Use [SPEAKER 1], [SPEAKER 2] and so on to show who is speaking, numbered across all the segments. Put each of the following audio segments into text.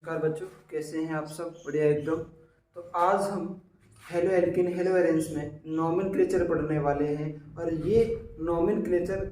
[SPEAKER 1] नमस्कार बच्चों, कैसे हैं आप सब? बढ़िया एकदम। तो आज हम हेलो एल्किन हेलो एरेंस में नॉमेनक्लेचर पढ़ने वाले हैं और ये नॉमेनक्लेचर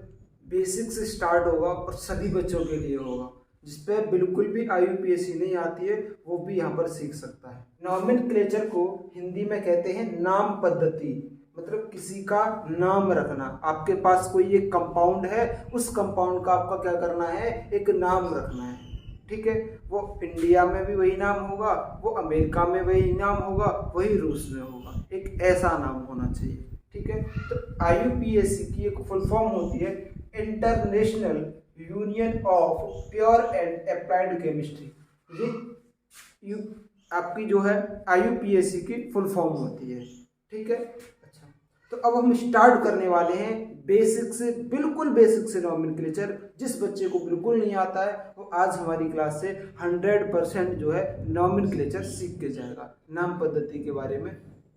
[SPEAKER 1] बेसिक से स्टार्ट होगा और सभी बच्चों के लिए होगा। जिस पे बिल्कुल भी IUPAC नहीं आती है वो भी यहाँ पर सीख सकता है। नॉमेनक्लेचर को हिंदी में कहते हैं नाम पद्धति, मतलब किसी का नाम रखना। आपके पास कोई एक कंपाउंड है, उस कंपाउंड का आपका क्या करना है, एक नाम रखना है। ठीक है, वो इंडिया में भी वही नाम होगा, वो अमेरिका में वही नाम होगा, वही रूस में होगा, एक ऐसा नाम होना चाहिए। ठीक है, तो IUPAC की एक फुल फॉर्म होती है international union of pure and applied chemistry. ये आपकी जो है IUPAC की फुल फॉर्म होती है। ठीक है, अच्छा, तो अब हम स्टार्ट करने वाले हैं बेसिक से, बिल्कुल बेसिक से नॉमेनक्लेचर। जिस बच्चे को बिल्कुल नहीं आता है वो आज हमारी क्लास से 100% जो है नॉमेनक्लेचर सीख के जाएगा, नाम पद्धति के बारे में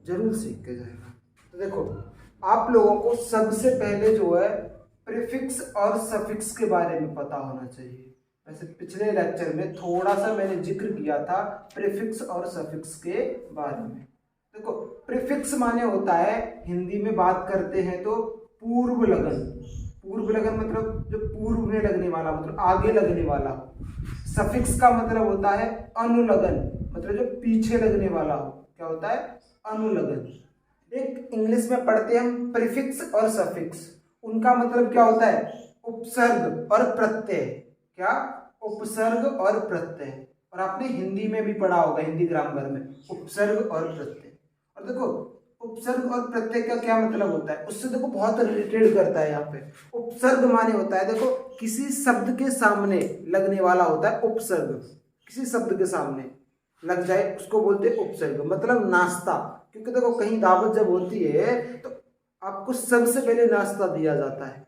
[SPEAKER 1] जरूर सीख के जाएगा। तो देखो, आप लोगों को सबसे पहले जो है प्रीफिक्स और सफिक्स के बारे में पता होना चाहिए। वैसे पिछले लेक्चर में थोड़ा सा मैंने जिक्र किया था प्रीफिक्स और सफिक्स के बारे में। देखो, प्रीफिक्स माने होता है, हिंदी में बात करते हैं तो पूर्व लगन। पूर्व लगन मतलब जो पूर्व में लगने वाला, मतलब आगे लगने वाला हो। सफिक्स का मतलब होता है अनुलगन, मतलब जो पीछे लगने वाला हो। क्या होता है? अनुलगन। एक इंग्लिश में पढ़ते हैं हम प्रीफिक्स और सफिक्स, उनका मतलब क्या होता है? उपसर्ग और प्रत्यय। क्या? उपसर्ग और प्रत्यय। और आपने हिंदी में भी पढ़ा होगा, हिंदी ग्रामर में, उपसर्ग और प्रत्यय। और देखो, उपसर्ग और प्रत्यय का क्या मतलब होता है, उससे देखो बहुत रिलेटेड करता है। यहाँ पे उपसर्ग माने होता है, देखो किसी शब्द के सामने लगने वाला होता है उपसर्ग। किसी शब्द के सामने लग जाए उसको बोलते हैं उपसर्ग, मतलब नाश्ता। क्योंकि देखो कहीं दावत जब होती है तो आपको सबसे पहले नाश्ता दिया जाता है।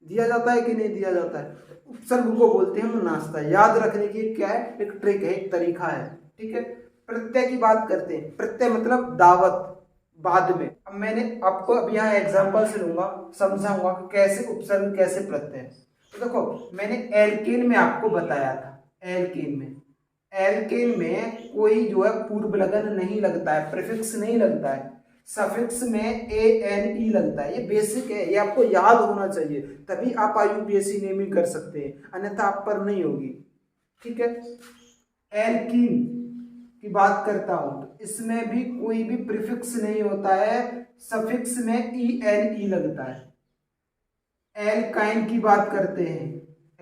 [SPEAKER 1] दिया जाता है कि नहीं दिया जाता है? उपसर्ग को बोलते हैं हम नाश्ता। याद रखने की क्या है, एक ट्रिक है, एक तरीका है। ठीक है, प्रत्यय की बात करते हैं। प्रत्यय मतलब दावत बाद में। अब मैंने आपको अब यहाँ एग्जांपल से लूंगा, समझाऊंगा कि कैसे उपसर्ग कैसे प्रत्यय। तो देखो, मैंने एल्केन में आपको बताया था, एल्केन में कोई जो है पूर्व लगन नहीं लगता है, प्रीफिक्स नहीं लगता है। सफिक्स में ANE लगता है। ये बेसिक है, ये आपको याद होना चाहिए, तभी आप IUPAC नेमिंग कर सकते हैं, अन्यथा आप पर नहीं होगी। ठीक है, एल्कीन की बात करता हूं तो इसमें भी कोई भी प्रीफिक्स नहीं होता है, सफिक्स में ENE लगता है। एल्काइन की बात करते हैं,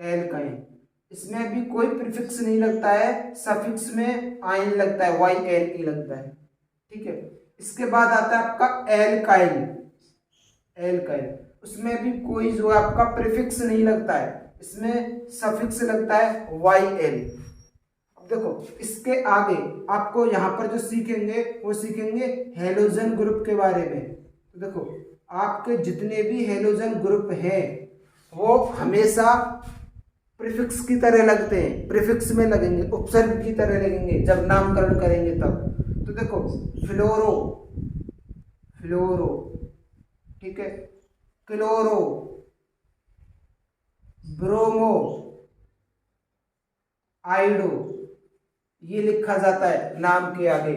[SPEAKER 1] एल्काइन, इसमें भी कोई प्रीफिक्स नहीं लगता है, सफिक्स में आइन लगता है, YNE लगता है। ठीक है, इसके बाद आता है आपका एल्काइल। एल्काइल, उसमें भी कोई जो है आपका प्रीफिक्स नहीं लगता है, इसमें सफिक्स लगता है YL। देखो, इसके आगे आपको यहाँ पर जो सीखेंगे वो सीखेंगे हेलोजन ग्रुप के बारे में। तो देखो, आपके जितने भी हेलोजन ग्रुप हैं वो हमेशा प्रीफिक्स की तरह लगते हैं, प्रीफिक्स में लगेंगे, उपसर्ग की तरह लगेंगे जब नामकरण करेंगे तब। तो देखो, फ्लोरो, फ्लोरो, ठीक है, क्लोरो, ब्रोमो, आइडो, ये लिखा जाता है नाम के आगे।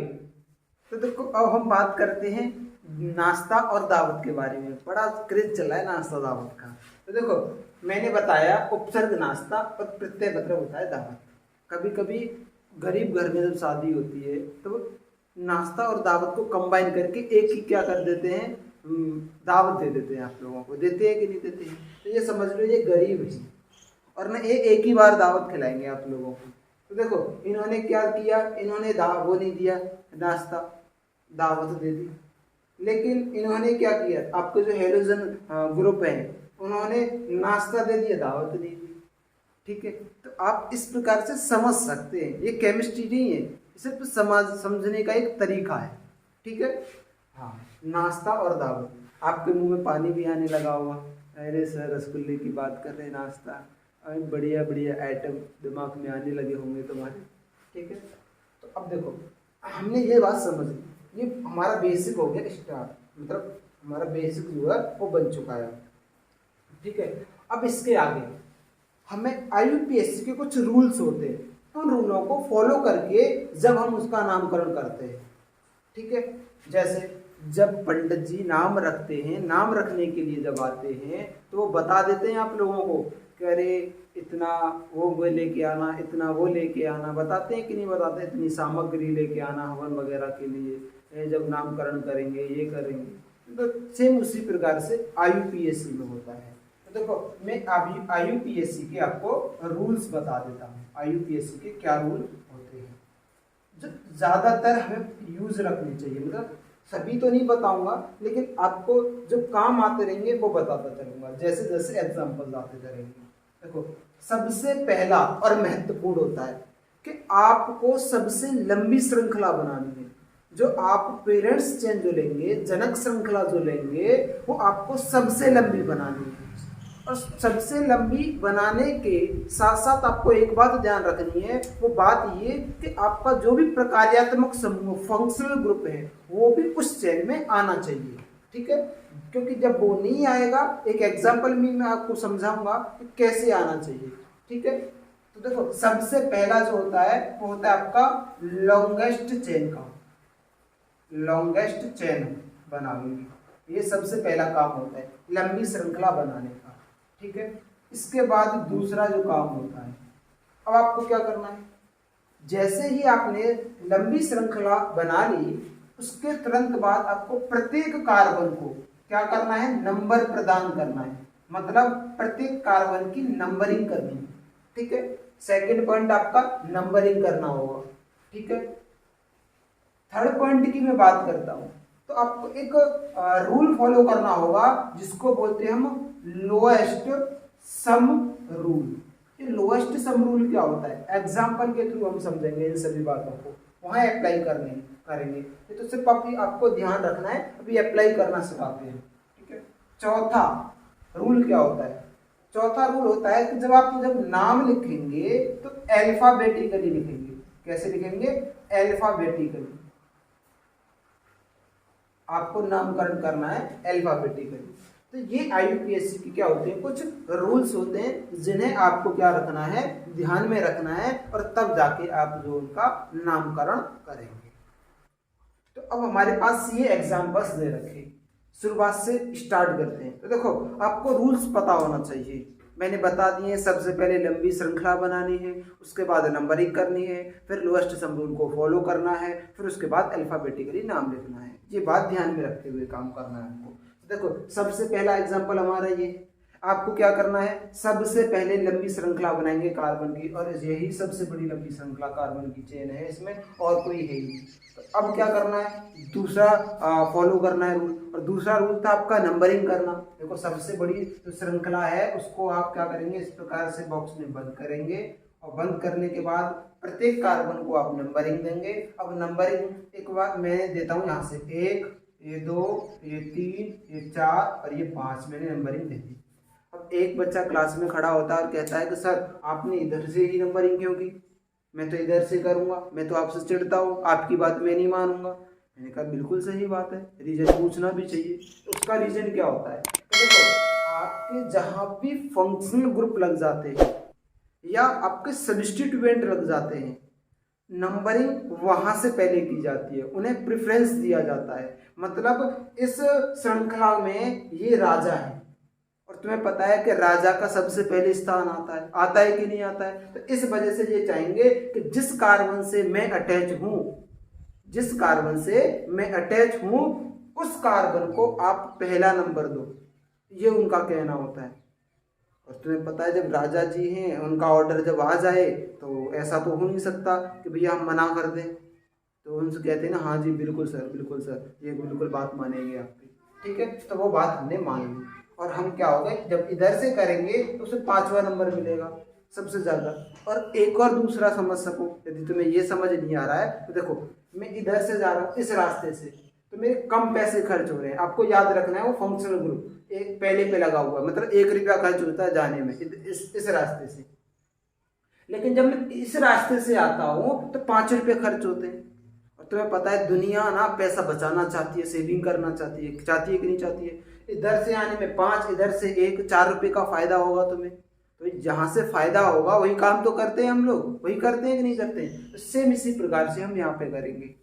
[SPEAKER 1] तो देखो, अब हम बात करते हैं नाश्ता और दावत के बारे में। बड़ा क्रेज चला है नाश्ता दावत का। तो देखो, मैंने बताया उपसर्ग नाश्ता और प्रत्यय मतलब होता है दावत। कभी कभी गरीब घर में जब शादी होती है तो नाश्ता और दावत को कंबाइन करके एक ही क्या कर देते हैं, दावत दे देते हैं। आप लोगों को देते हैं कि नहीं देते हैं? तो ये समझ लो ये गरीब है और ना एक ही बार दावत खिलाएंगे आप लोगों को। तो देखो, इन्होंने क्या किया, इन्होंने वो नहीं दिया नाश्ता, दावत दे दी। लेकिन इन्होंने क्या किया, आपके जो हेलोजन ग्रुप है उन्होंने नाश्ता दे दिया, दावत नहीं दी। ठीक है, तो आप इस प्रकार से समझ सकते हैं, ये केमिस्ट्री नहीं है, सिर्फ समझने का एक तरीका है। ठीक है, हाँ, नाश्ता और दावत। आपके मुंह में पानी भी आने लगा होगा, अरे सर रसगुल्ले की बात कर रहे हैं, नाश्ता, बढ़िया बढ़िया आइटम दिमाग में आने लगे होंगे तुम्हारे। ठीक है, तो अब देखो, हमने ये बात समझ ली, ये हमारा बेसिक हो गया स्टार्ट, मतलब हमारा बेसिक जो है वो बन चुका है। ठीक है, अब इसके आगे हमें IUPAC के कुछ रूल्स होते हैं, उन रूलों को फॉलो करके जब हम उसका नामकरण करते हैं। ठीक है, जैसे जब पंडित जी नाम रखते हैं, नाम रखने के लिए जब आते हैं तो वो बता देते हैं आप लोगों को कि अरे इतना वो लेके आना, इतना वो लेके आना, बताते हैं कि नहीं बताते, इतनी सामग्री लेके आना हवन वगैरह के लिए, जब नामकरण करेंगे ये करेंगे। तो सेम उसी प्रकार से IUPAC में होता है। तो देखो मैं अभी IUPAC के आपको रूल्स बता देता हूँ। IUPAC के क्या रूल होते हैं जो ज़्यादातर हमें यूज रखनी चाहिए, मतलब सभी तो नहीं बताऊंगा लेकिन आपको जो काम आते रहेंगे वो बताता चलूंगा जैसे जैसे एग्जाम्पल आते चलेंगे। देखो सबसे पहला और महत्वपूर्ण होता है कि आपको सबसे लंबी श्रृंखला बनानी है। जो आप पेरेंट्स चेन जो लेंगे, जनक श्रृंखला जो लेंगे, वो आपको सबसे लंबी बनानी है। और सबसे लंबी बनाने के साथ साथ आपको एक बात ध्यान रखनी है, वो बात ये कि आपका जो भी प्रकार्यात्मक समूह फंक्शनल ग्रुप है वो भी उस चेन में आना चाहिए। ठीक है, क्योंकि जब वो नहीं आएगा, एक एग्जांपल में मैं आपको समझाऊंगा कि कैसे आना चाहिए। ठीक है, तो देखो सबसे पहला जो होता है वो होता है आपका लॉन्गेस्ट चेन का, लॉन्गेस्ट चेन बनाएंगे। ये सबसे पहला काम होता है लंबी श्रृंखला बनाने का। ठीक है, इसके बाद दूसरा जो काम होता है, अब आपको क्या करना है, जैसे ही आपने लंबी श्रृंखला बना ली उसके तुरंत बाद आपको प्रत्येक कार्बन को क्या करना है, नंबर प्रदान करना है, मतलब प्रत्येक कार्बन की नंबरिंग करनी है। ठीक है, सेकंड पॉइंट आपका नंबरिंग करना होगा। ठीक है, थर्ड पॉइंट की मैं बात करता हूं तो आपको एक रूल फॉलो करना होगा जिसको बोलते हैं हम लोएस्ट सम रूल। ये लोएस्ट सम रूल क्या होता है, एग्जाम्पल के थ्रू हम समझेंगे इन सभी बातों को, वहां अप्लाई करेंगे। तो सिर्फ आपको ध्यान रखना है, अभी अप्लाई करना सिखाते हैं। ठीक है, चौथा रूल क्या होता है, चौथा रूल होता है कि जब नाम लिखेंगे तो अल्फाबेटिकली लिखेंगे। कैसे लिखेंगे, अल्फाबेटिकली। आपको नामकरण करना है अल्फाबेटिकली। तो ये IUPAC की क्या होते हैं, कुछ रूल्स होते हैं जिन्हें आपको क्या रखना है, ध्यान में रखना है, और तब जाके आप जो उनका नामकरण करेंगे। तो अब हमारे पास ये एग्जाम्पल्स दे रखे, शुरुआत से स्टार्ट करते हैं। तो देखो आपको रूल्स पता होना चाहिए, मैंने बता दिए। सबसे पहले लंबी श्रृंखला बनानी है, उसके बाद नंबरिंग करनी है, फिर लोएस्ट सम रूल को फॉलो करना है, फिर उसके बाद अल्फाबेटिकली नाम लिखना है। ये बात ध्यान में रखते हुए काम करना है आपको। देखो सबसे पहला एग्जांपल हमारा ये, आपको क्या करना है, सबसे पहले लंबी श्रृंखला बनाएंगे कार्बन की, और यही सबसे बड़ी लंबी श्रृंखला कार्बन की चेन है, इसमें और कोई है ही। तो अब क्या करना है, दूसरा फॉलो करना है रूल, और दूसरा रूल था आपका नंबरिंग करना। देखो सबसे बड़ी जो श्रृंखला है उसको आप क्या करेंगे, इस प्रकार से बॉक्स में बंद करेंगे, और बंद करने के बाद प्रत्येक कार्बन को आप नंबरिंग देंगे। अब नंबरिंग एक बार मैं देता हूँ यहाँ से, 1, ये 2, ये 3, ये 4 और ये 5 मैंने नंबरिंग दे दी। अब एक बच्चा क्लास में खड़ा होता है और कहता है कि सर आपने इधर से ही नंबरिंग क्यों की, मैं तो इधर से करूँगा, मैं तो आपसे चिढ़ता हूँ, आपकी बात मैं नहीं मानूंगा। मैंने कहा बिल्कुल सही बात है, रीजन पूछना भी चाहिए। तो उसका रीजन क्या होता है, तो देखो आपके जहाँ भी फंक्शनल ग्रुप लग जाते हैं या आपके सब्स्टिट्यूएंट लग जाते हैं, नंबरिंग वहां से पहले की जाती है, उन्हें प्रेफरेंस दिया जाता है। मतलब इस श्रृंखला में ये राजा है और तुम्हें पता है कि राजा का सबसे पहले स्थान आता है कि नहीं आता है। तो इस वजह से ये चाहेंगे कि जिस कार्बन से मैं अटैच हूं उस कार्बन को आप पहला नंबर दो, ये उनका कहना होता है। और तुम्हें पता है जब राजा जी हैं उनका ऑर्डर जब आ जाए तो ऐसा तो हो नहीं सकता कि भैया हम मना कर दें, तो उनसे कहते हैं ना, हाँ जी बिल्कुल सर, ये बिल्कुल बात मानेंगे आपकी। ठीक है, तो वो बात हमने मान ली, और हम क्या हो गए, जब इधर से करेंगे तो उसे 5वां नंबर मिलेगा सबसे ज़्यादा। और एक और दूसरा समझ सको, यदि तुम्हें ये समझ नहीं आ रहा है तो देखो मैं इधर से जा रहा हूँ इस रास्ते से, तो मेरे कम पैसे खर्च हो रहे हैं। आपको याद रखना है वो फंक्शनल ग्रुप एक पहले पे लगा हुआ, मतलब 1 रुपया खर्च होता है जाने में इस रास्ते से। लेकिन जब मैं इस रास्ते से आता हूँ तो 5 रुपये खर्च होते हैं। और तुम्हें पता है दुनिया ना पैसा बचाना चाहती है, सेविंग करना चाहती है कि नहीं चाहती है। इधर से आने में 5, इधर से 1, 4 रुपये का फायदा होगा तुम्हें। तो जहाँ से फायदा होगा वही काम तो करते हैं हम लोग, वही करते हैं कि नहीं करते हैं। तो सेम इसी प्रकार से हम यहाँ पे करेंगे।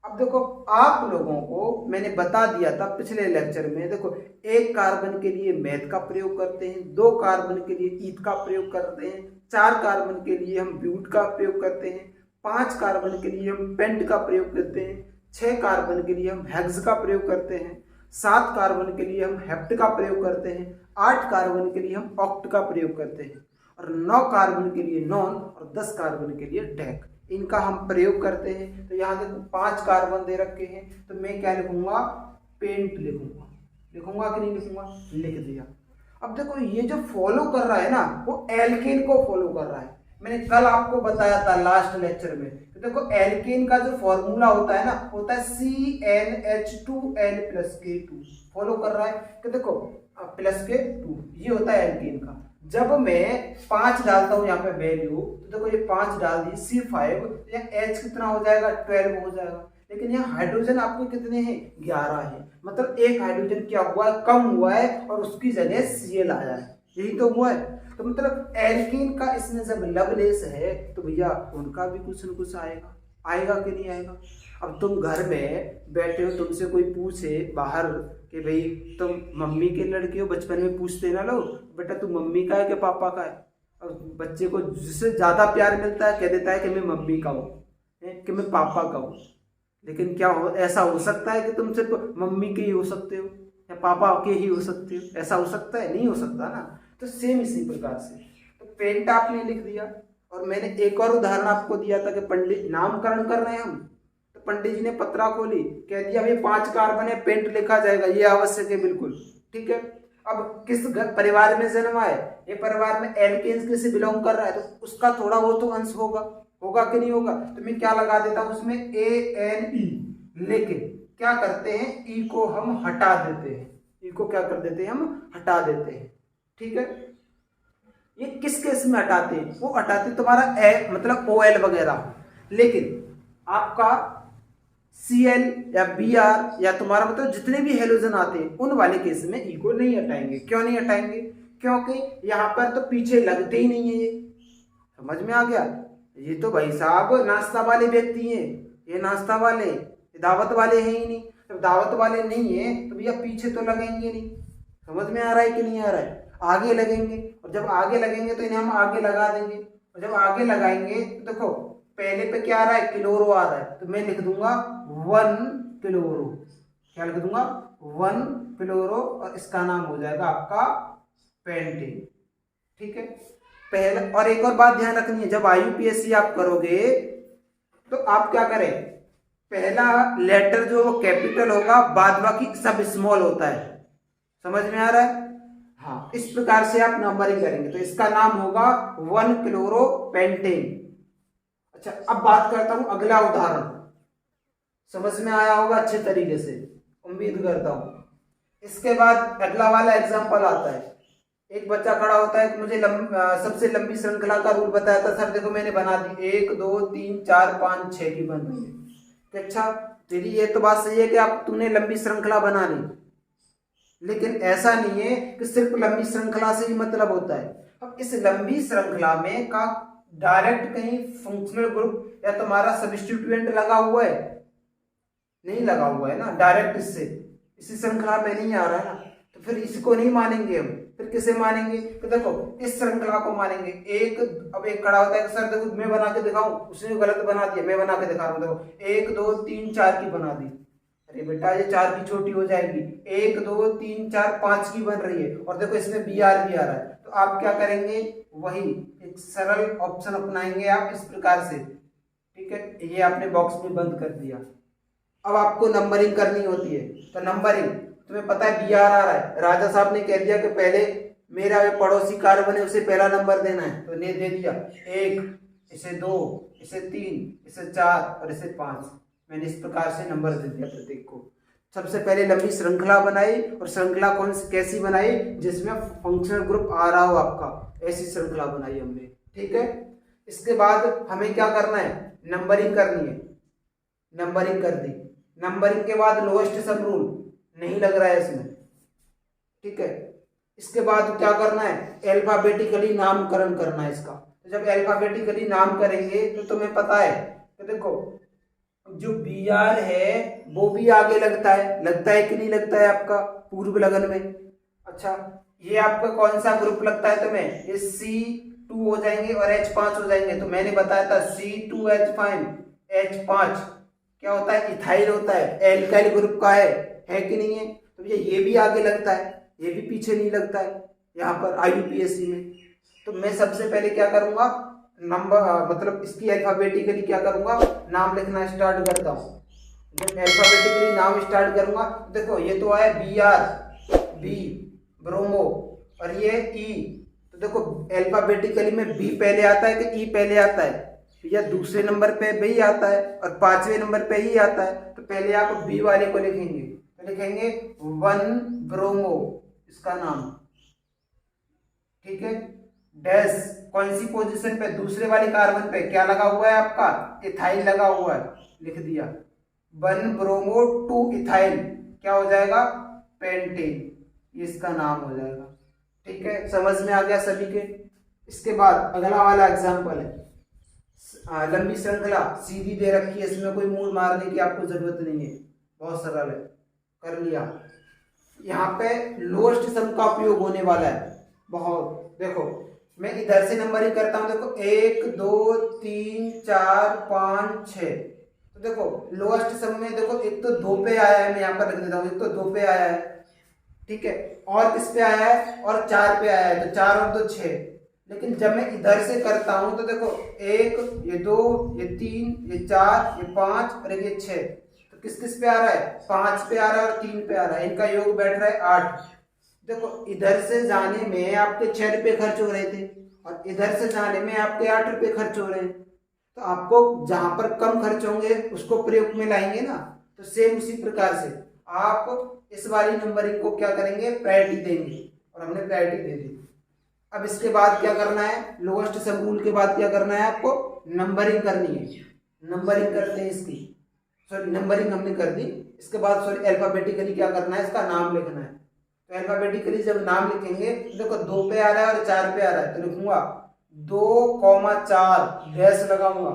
[SPEAKER 1] अब देखो आप लोगों को मैंने बता दिया था पिछले लेक्चर में, देखो एक कार्बन के लिए मैथ का प्रयोग करते हैं, 2 कार्बन के लिए ईथ का प्रयोग करते हैं, 4 कार्बन के लिए हम ब्यूट का प्रयोग करते हैं, 5 कार्बन के लिए हम पेंट का प्रयोग करते हैं, 6 कार्बन के लिए हम हेक्स का प्रयोग करते हैं, 7 कार्बन के लिए हम हेप्ट का प्रयोग करते हैं, 8 कार्बन के लिए हम ऑक्ट का प्रयोग करते हैं, और 9 कार्बन के लिए नॉन, और 10 कार्बन के लिए डेक, इनका हम प्रयोग करते हैं। तो यहाँ देखो 5 कार्बन दे रखे हैं, तो मैं क्या लिखूंगा, पेंट लिखूंगा। लिखूंगा कि नहीं लिखूंगा, लिख दिया। अब देखो ये जो फॉलो कर रहा है ना, वो एल्केन को फॉलो कर रहा है। मैंने कल आपको बताया था लास्ट लेक्चर में। तो देखो एल्केन का जो फॉर्मूला होता है ना, होता है CnH2n+K2। फॉलो कर रहा है कि देखो +K2, ये होता है एल्केन का। जब मैं 5 डालता हूं यहाँ पे वैल्यू, तो देखो ये 5 डाल दी, C5, तो यहाँ H कितना हो जाएगा, 12 हो जाएगा। लेकिन यहाँ हाइड्रोजन आपके कितने हैं, 11 है। मतलब एक हाइड्रोजन क्या हुआ है, कम हुआ है, और उसकी जगह Cl आया है, यही तो हुआ है। तो मतलब एल्कीन का इसमें जब लवलेस है तो भैया उनका भी कुछ न कुछ आएगा, आएगा कि नहीं आएगा। अब तुम घर में बैठे हो, तुमसे कोई पूछे बाहर कि भाई तुम मम्मी के लड़के हो, बचपन में पूछते ना लोग, बेटा तू मम्मी का है कि पापा का है। अब बच्चे को जिससे ज्यादा प्यार मिलता है कह देता है कि मैं मम्मी का हूँ, कि मैं पापा का हूँ। लेकिन क्या हो, ऐसा हो सकता है कि तुम सिर्फ मम्मी के ही हो सकते हो या पापा के ही हो सकते हो? ऐसा हो सकता है? नहीं हो सकता ना। तो सेम इसी प्रकार से तो पेंट आपने लिख दिया। और मैंने एक और उदाहरण आपको दिया था कि पंडित नामकरण कर रहे हैं हम, तो पंडित जी ने पत्रा खोली, कह दिया भाई 5 कार्बन है, पेंट लिखा जाएगा, ये आवश्यक है बिल्कुल, ठीक है। अब किस परिवार में जन्मा है, ये परिवार में एल्केन्स से बिलोंग कर रहा है, तो उसका थोड़ा बहुत तो अंश होगा, होगा कि नहीं होगा। तो मैं क्या लगा देता हूं उसमें, ANE। लेकिन क्या करते हैं, ई को हम हटा देते हैं, ई को क्या कर देते हैं, हम हटा देते हैं, ठीक है। ये किस केस में हटाते हैं, वो हटाते तुम्हारा मतलब OL वगैरह। लेकिन आपका Cl या Br या तुम्हारा मतलब जितने भी हेलोजन आते हैं उन वाले केस में ई को नहीं हटाएंगे। क्यों नहीं हटाएंगे, क्योंकि यहाँ पर तो पीछे लगते ही नहीं है। ये समझ में आ गया, ये तो भाई साहब नाश्ता वाले व्यक्ति हैं, ये नाश्ता वाले, दावत वाले हैं ही नहीं। जब दावत वाले नहीं है तो भैया पीछे तो लगेंगे नहीं। समझ में आ रहा है कि नहीं आ रहा है, आगे लगेंगे। और जब आगे लगेंगे तो इन्हें हम आगे लगा देंगे, और जब आगे लगाएंगे तो देखो पहले पे क्या आ रहा है, क्लोरो आ रहा है, तो मैं लिख दूंगा 1 क्लोरो। क्या लिख दूंगा, 1 क्लोरो, और इसका नाम हो जाएगा आपका पेंटेन, ठीक है। पहले और एक और बात ध्यान रखनी है, जब IUPAC आप करोगे तो आप क्या करें, पहला लेटर जो वो कैपिटल होगा, बाद बाकी सब स्मॉल होता है। समझ में आ रहा है, हाँ। इस प्रकार से आप नंबरिंग करेंगे, तो इसका नाम होगा 1 क्लोरो पेंटेन। अच्छा, अब बात करता हूं अगला उदाहरण, समझ में आया होगा अच्छे तरीके से, उम्मीद करता हूं। इसके बाद अगला वाला एग्जांपल आता है। एक बच्चा खड़ा होता है कि मुझे सबसे लंबी श्रृंखला का रूल बताया था सर, देखो मैंने बना दी, 1 2 3 4 5 6 की बन रही है। अच्छा तेरी ये तो बात सही है कि आप तूने लंबी श्रृंखला बना ली, लेकिन ऐसा नहीं है कि सिर्फ लंबी श्रृंखला से ही मतलब होता है। अब इस लंबी श्रृंखला में का डायरेक्ट कहीं फंक्शनल ग्रुप या तुम्हारा सब्स्टिट्यूएंट लगा हुआ है, नहीं लगा हुआ है ना, डायरेक्ट इससे इसी श्रृंखला में नहीं आ रहा है ना, तो फिर इसको नहीं मानेंगे हम। फिर किसे मानेंगे, तो देखो इस श्रृंखला को मानेंगे। अब एक खड़ा होता है कि सर देखो मैं बना के दिखाऊं, उसने गलत बना दिया, मैं बना के दिखा रहा हूं, देखो 1 2 3 4 की बना दी। अरे बेटा ये 4 की छोटी हो जाएगी, 1 2 3 4 5 की बन रही है, और देखो इसमें BR भी आ रहा है। तो आप क्या करेंगे, वही एक सरल ऑप्शन अपनाएंगे आप इस प्रकार से, ठीक है। ये आपने बॉक्स में बंद कर दिया। अब आपको नंबरिंग करनी होती है, तो नंबरिंग तुम्हें पता है BR आ रहा है, राजा साहब ने कह दिया कि पहले मेरा पड़ोसी कार्बन है उसे पहला नंबर देना है, तो ने दे दिया 1, इसे 2, इसे 3, इसे 4 और इसे 5। मैंने इस प्रकार से नंबर दे दिया प्रत्येक को। सबसे पहले लंबी श्रृंखला बनाई, और श्रृंखला कौन सी कैसी बनाई, जिसमें फंक्शनल ग्रुप आ रहा हो आपका, ऐसी श्रृंखला बनाई हमने, ठीक है। इसके बाद हमें क्या करना है, नंबरिंग करनी है। नंबरिंग कर दी, नंबरिंग के बाद लोएस्ट सम रूल नहीं लग रहा है इसमें, ठीक है। इसके बाद क्या करना है, अल्फाबेटिकली नामकरण करना है इसका। तो जब अल्फाबेटिकली नाम करेंगे तो तुम्हें पता है, तो देखो जो बी आर है वो भी आगे लगता है कि नहीं लगता है आपका पूर्व लगन में। अच्छा, ये आपका कौन सा ग्रुप लगता है तुम्हें, ये C2 हो जाएंगे और H5 हो जाएंगे। तो मैंने बताया था C2H5 H5 क्या होता है, इथाइल होता है, एल्काइल ग्रुप का है कि नहीं है। तो ये भी आगे लगता है, ये भी पीछे नहीं लगता है यहाँ पर IUPAC में। तो मैं सबसे पहले क्या करूंगा, नंबर मतलब इसकी अल्फाबेटिकली क्या करूंगा, नाम लिखना स्टार्ट करता हूँ। जब अल्फाबेटिकली नाम स्टार्ट करूंगा, देखो ये तो आया बी ब्रोमो और ये ई। तो देखो अल्फाबेटिकली में बी पहले आता है कि ई पहले आता है, या दूसरे नंबर पे बी आता है और पांचवें नंबर पे ही आता है। तो पहले आप बी वाले को लिखेंगे, तो लिखेंगे 1 ब्रोमो इसका नाम, ठीक है। डैश कौन सी पोजीशन पे, दूसरे वाले कार्बन पे क्या लगा हुआ है आपका, इथाइल लगा हुआ है, लिख दिया 1 ब्रोमो 2 इथाइल, क्या हो जाएगा, पेंटेन, इसका नाम हो जाएगा। ठीक है, समझ में आ गया सभी के। इसके बाद अगला वाला एग्जांपल है, लंबी श्रृंखला सीधी दे रखी है, इसमें कोई मूल मारने की आपको जरूरत नहीं है, बहुत सरल है, कर लिया। यहाँ पे लोएस्ट सम का उपयोग होने वाला है बहुत। देखो मैं इधर से नंबरिंग करता हूं, देखो 1 2 3 4 5 6। तो देखो लोएस्ट सम में देखो एक तो 2 पे आया है, मैं यहाँ पर लिख देता हूँ, एक तो 2 पे आया है, ठीक है, और किस पे आया है, और 4 पे आया है, तो 4 और 2 6। लेकिन जब मैं इधर से करता हूं तो देखो 1 ये 2 ये 3 ये 4 ये 5 और ये 6। तो किस किस पे आ रहा है, 5 पे आ रहा है और 3 पे आ रहा है, इनका योग बैठ रहा है 8। देखो इधर से जाने में आपके 6 रुपये खर्च हो रहे थे और इधर से जाने में आपके 8 रुपये खर्च हो रहे हैं। तो आपको जहां पर कम खर्च होंगे उसको प्रयोग में लाएंगे ना। तो सेम उसी प्रकार से आप इस वाली नंबरिंग को क्या करेंगे, प्रायोरिटी देंगे, और हमने प्रायोरिटी दे दी। अब इसके बाद क्या करना है, लोएस्ट सम रूल के बाद क्या करना है, आपको नंबरिंग करनी है। नंबरिंग करते हैं इसकी, सॉरी नंबरिंग हमने कर दी। इसके बाद सॉरी अल्फाबेटिकली क्या करना है, इसका नाम लिखना है। तो अल्फाबेटिकली जब नाम लिखेंगे देखो 2 पे आ रहा है और 4 पे आ रहा है, तो लिखूंगा 2,4 डैश लगाऊंगा।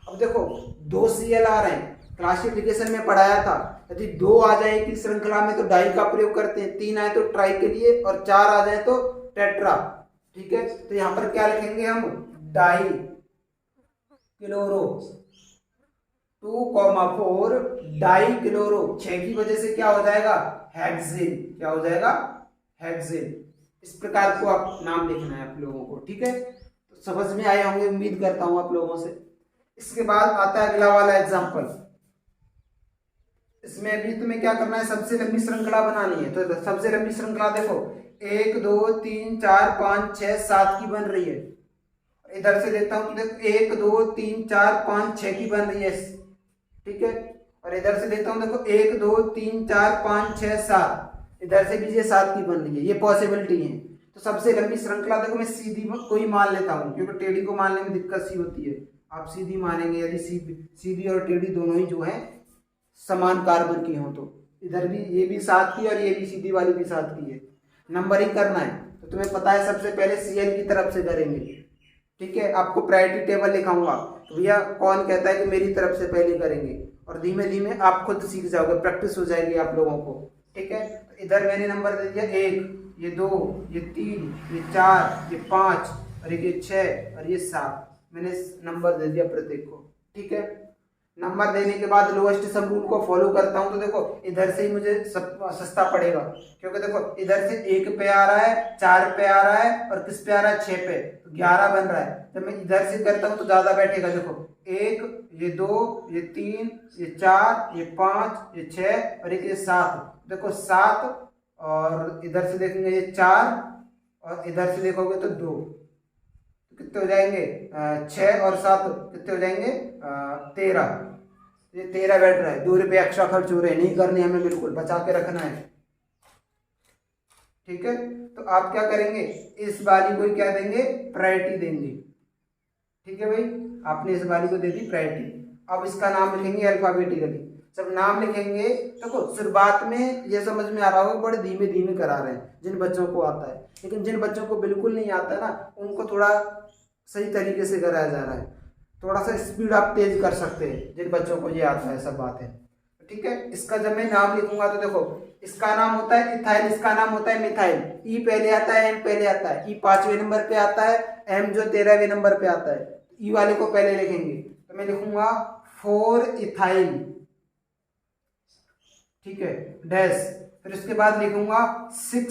[SPEAKER 1] अब देखो 2 CL आ रहे हैं, क्लासिफिकेशन में पढ़ाया था, यदि 2 आ जाए की श्रृंखला में तो डाई का प्रयोग करते हैं, 3 आए तो ट्राई के लिए, और 4 आ जाए तो टेट्रा। ठीक है, तो यहाँ पर क्या लिखेंगे हम, डाई क्लोरो 2,4 डाई क्लोरो, 6 की वजह से क्या हो जाएगा, हेक्सेन, क्या हो जाएगा, हेक्सेन। इस प्रकार को आप नाम लिखना है आप लोगों को। ठीक है, तो समझ में आए होंगे, उम्मीद करता हूं आप लोगों से। इसके बाद आता है अगला वाला एग्जांपल। इसमें भी तुम्हें क्या करना है, सबसे लंबी श्रृंखला बनानी है। तो सबसे लंबी श्रृंखला देखो 1 2 3 4 5 6 7 की बन रही है। इधर से देखता हूं तो देखो 1 2 3 4 5 6 की बन रही है, ठीक है। और इधर से देखता हूं देखो 1 2 3 4 5 6 7, इधर से भी ये 7 की बन रही है, ये पॉसिबिलिटी है। तो सबसे लंबी श्रृंखला देखो मैं सीधी कोई मान लेता हूँ, क्योंकि टेढ़ी को मानने में दिक्कत सी होती है। आप सीधी मानेंगे, यदि सीधी और टेढ़ी दोनों ही जो है समान कार्बन की हो, तो इधर भी ये भी 7 की और ये भी सीधी वाली भी 7 की है। नंबरिंग करना है तो तुम्हें पता है सबसे पहले CL की तरफ से करेंगे। ठीक है, आपको प्रायोरिटी टेबल लिखाऊंगा, तो भैया कौन कहता है कि मेरी तरफ से पहले करेंगे, और धीमे धीमे आप खुद सीख जाओगे, प्रैक्टिस हो जाएगी आप लोगों को। ठीक है, तो इधर मैंने नंबर दे दिया 1 ये 2 ये 3 ये 4 ये 5 और ये 6 और ये 7, मैंने नंबर दे दिया प्रत्येक को। ठीक है, नंबर देने के बाद लोएस्ट सम रूल को फॉलो करता हूं, तो देखो इधर से ही मुझे सस्ता पड़ेगा, क्योंकि देखो इधर से 1 पे आ रहा है, 4 पे आ रहा है और किस पे आ रहा है, 6 पे, तो 11 बन रहा है। जब मैं इधर से करता हूं तो ज्यादा बैठेगा। देखो 1 ये 2 ये 3 ये 4 ये 5 ये 6 और ये 7, देखो 7, और इधर से देखेंगे ये 4 और इधर से देखोगे तो 2, कितने हो जाएंगे, 6 और 7 कितने हो जाएंगे, 13। ये 13 बैठ रहा है, 2 रुपये एक्स्ट्रा खर्च हो रहे हैं, नहीं करने हमें, बिल्कुल बचा के रखना है। ठीक है, तो आप क्या करेंगे, इस वाली को क्या देंगे, प्रायोरिटी देंगे। ठीक है भाई, आपने इस वाली को दे दी प्रायोरिटी। अब इसका नाम लिखेंगे अल्फाबेटिकली, जब नाम लिखेंगे देखो शुरुआत में ये समझ में आ रहा होगा बड़े धीमे धीमे करा रहे हैं जिन बच्चों को आता है, लेकिन जिन बच्चों को बिल्कुल नहीं आता ना उनको थोड़ा सही तरीके से कराया जा रहा है। थोड़ा सा स्पीड आप तेज कर सकते हैं जिन बच्चों को ये आता है, सब बात है। ठीक है, इसका जब मैं नाम लिखूंगा तो देखो इसका नाम होता है इथाइल, इसका नाम होता है मिथाइल। ई पहले आता है, एम पहले आता है। ई 5वें नंबर पे आता है, एम जो 13वें नंबर पे आता है। ई वाले को पहले लिखेंगे तो मैं लिखूंगा 4 इथाइल, ठीक है, डैश। फिर उसके बाद लिखूंगा 6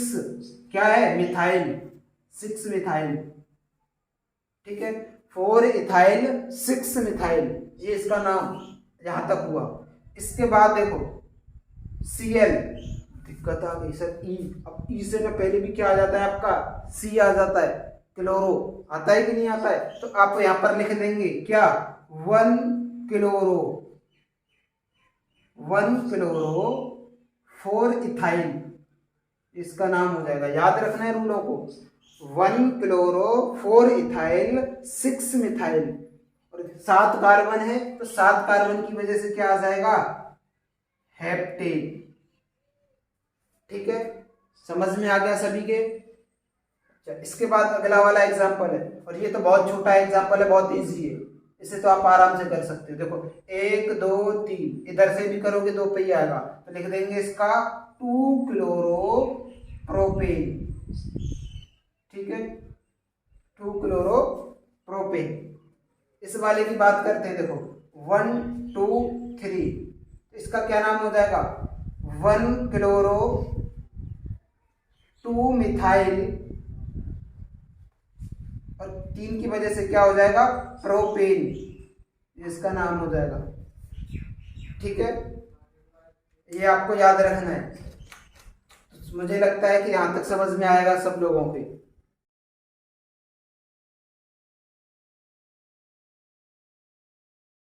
[SPEAKER 1] क्या है, मिथाइल, 6 मिथाइल, ठीक है, 4 इथाइल 6 मिथाइल, ये इसका नाम यहां तक हुआ। इसके बाद देखो Cl, दिक्कत आ गई सर ई, अब ई से ना पहले भी क्या आ जाता है आपका सी आ जाता है, क्लोरो आता है कि नहीं आता है, तो आप यहां पर लिख देंगे क्या 1 क्लोरो 4 इथाइल, इसका नाम हो जाएगा। याद रखना है रूलों को, 1 क्लोरो 4 इथाइल 6 मिथाइल, और 7 कार्बन है तो 7 कार्बन की वजह से क्या आ जाएगा, हेप्टेन। ठीक है, समझ में आ गया सभी के। इसके बाद अगला वाला एग्जाम्पल है, और ये तो बहुत छोटा एग्जाम्पल है, बहुत इजी है, इसे तो आप आराम से कर सकते हो। देखो 1 2 3, इधर से भी करोगे 2 पे ही आएगा, तो लिख देंगे इसका 2 क्लोरो प्रोपेन, ठीक है, 2 क्लोरो प्रोपेन। इस वाले की बात करते हैं, देखो 1 2 3, इसका क्या नाम हो जाएगा 1 क्लोरो 2 मिथाइल, और 3 की वजह से क्या हो जाएगा प्रोपेन, इसका नाम हो जाएगा। ठीक है, ये आपको याद रखना है। मुझे लगता है कि यहां तक समझ में आएगा सब लोगों के।